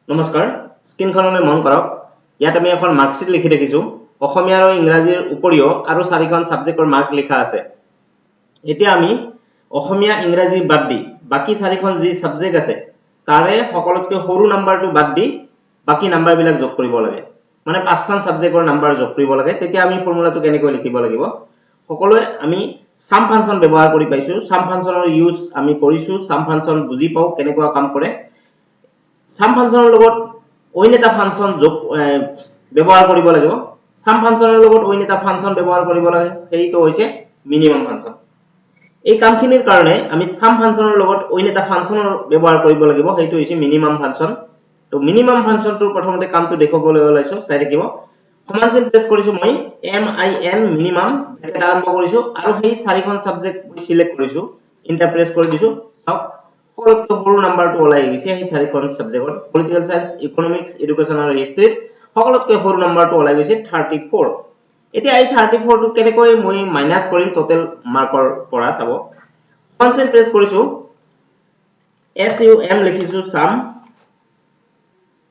নমস্কাৰ স্ক্ৰীনখনলৈ মন কৰক ইয়াত আমি এখন মাৰ্কশিট লিখি দেখিছো অসমীয়া আৰু ইংৰাজীৰ উপৰিও আৰু চাৰিখন সাবজেক্টৰ মাৰ্ক লিখা আছে এতিয়া আমি অসমীয়া ইংৰাজী বাদ দি বাকি চাৰিখন যি সাবজেক্ট আছে তাৰে সকলোতকৈ সৰু নাম্বাৰটো বাদ দি বাকি নাম্বাৰবিলাক যোগ কৰিব লাগে মানে পাঁচখন সাবজেক্টৰ নাম্বাৰ যোগ কৰিব লাগে তেতিয়া আমি ফৰ্মুলাটো কেনেকৈ লিখিব লাগিব সকলোৱে আমি সাম ফাংচন ব্যৱহাৰ কৰি পাইছো সাম ফাংচনৰ ইউজ আমি কৰিছো সাম ফাংচন বুজি পাও কেনেকুৱা কাম কৰে সাম ফাংচনৰ লগত অইন এটা ফাংচন যোগ ব্যৱহাৰ কৰিব লাগিব সাম ফাংচনৰ লগত অইন এটা ফাংচন ব্যৱহাৰ কৰিব লাগে সেইটো হৈছে মিনিমাম ফাংচন এই কামখিনিৰ কাৰণে আমি সাম ফাংচনৰ লগত অইন এটা ফাংচনৰ ব্যৱহাৰ কৰিব লাগিব সেইটো হৈছে মিনিমাম ফাংচন তো মিনিমাম ফাংচনটোৰ প্ৰথমতে কামটো দেখবলৈ ওলাইছো চাই থাকিব সমান চিন প্ৰেছ কৰিছো মই MIN মিনিমাম এটা আৰম্ভ কৰিছো আৰু সেই চাৰিখন সাবজেক্ট সিলেক্ট কৰিছো ইন্টাৰ প্ৰেছ কৰি দিছো চাওক সকলোতকৈ সৰু নাম্বাৰটো ওলাই গৈছে এই চাৰিখন সাবজেক্টৰ পলিটিকেল সায়েন্স ইকোনমিক্স এডুকেশন আৰু হিষ্ট্ৰি সকলোতকৈ সৰু নাম্বাৰটো ওলাই গৈছে 34 এতিয়া এই 34 টো কেনেকৈ মই মাইনাস কৰিম টোটাল মাৰ্কৰ পৰা চাব ফাংচন প্ৰেছ কৰিছো SUM লিখিছো সাম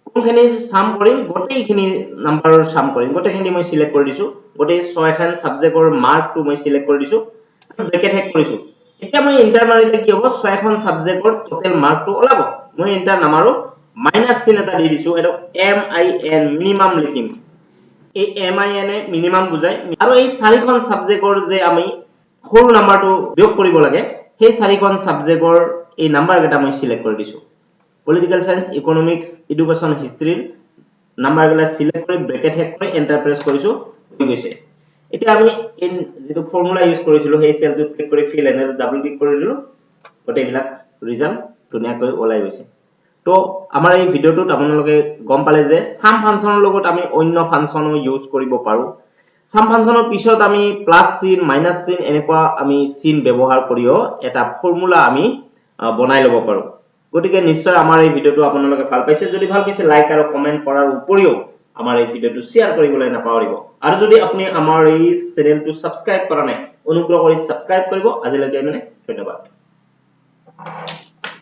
কোনখিনি সাম কৰিম গোটেইখিনি নাম্বাৰৰ সাম কৰিম গোটেইখিনি মই সিলেক্ট কৰি দিছো গোটেই 6খন সাবজেক্টৰ মাৰ্কটো মই সিলেক্ট কৰি দিছো ব্ৰেকেট হেক কৰিছো এতিয়া মই এন্টাৰ মাৰিলে কি হ'ব 6খন সাবজেক্টৰ টোটাল মাৰ্কটো ওলাব মই এন্টাৰ নামাৰো মাইনাস চিন এটা দি দিছো এটো MIN মিনিমাম লিখিম এই MIN এ মিনিমাম বুজায় আৰু এই চাৰিখন সাবজেক্টৰ যে আমি সৰু নাম্বাৰটো যোগ কৰিব লাগে সেই চাৰিখন সাবজেক্টৰ এই নাম্বাৰ কেইটা মই সিলেক্ট কৰি দিছো political science economics education history number গলা সিলেক্ট কৰি ব্ৰেকেট হেক কৰি এন্টাৰ প্ৰেছ কৰিছো হৈ গৈছে এতিয়া আমি ইন যেটো ফৰ্মুলা ইউজ কৰিছিলো সেই সেলটো ক্লিক কৰি ফিল এনে ডাবল ক্লিক কৰি দিলো গোটেইবিলাক ৰিজাল্ট ধুনিয়াকৈ ওলাই গৈছে তো আমাৰ এই ভিডিওটোত আপোনালোকে গম পালে যে সাম ফাংচনৰ লগত আমি অন্য ফাংচনো ইউজ কৰিব পাৰো সাম ফাংচনৰ পিছত আমি প্লাস চিন মাইনাস চিন এনেকুৱা আমি চিন ব্যৱহাৰ কৰিও এটা ফৰ্মুলা আমি বনাই লব পাৰো গতিকে নিশ্চয় আমাৰ এই ভিডিওটো আপোনালোকে ভাল পাইছে যদি ভাল পাইছে লাইক আৰু কমেন্ট কৰাৰ উপৰিও আমাৰ এই ভিডিওটো শেয়াৰ কৰিবলৈ নাপাহৰিব আৰু যদি আপুনি আমাৰ এই চেনেলটো সাবস্ক্ৰাইব কৰা নাই অনুগ্ৰহ কৰি সাবস্ক্ৰাইব কৰিব আজিলৈকে মানে ধন্যবাদ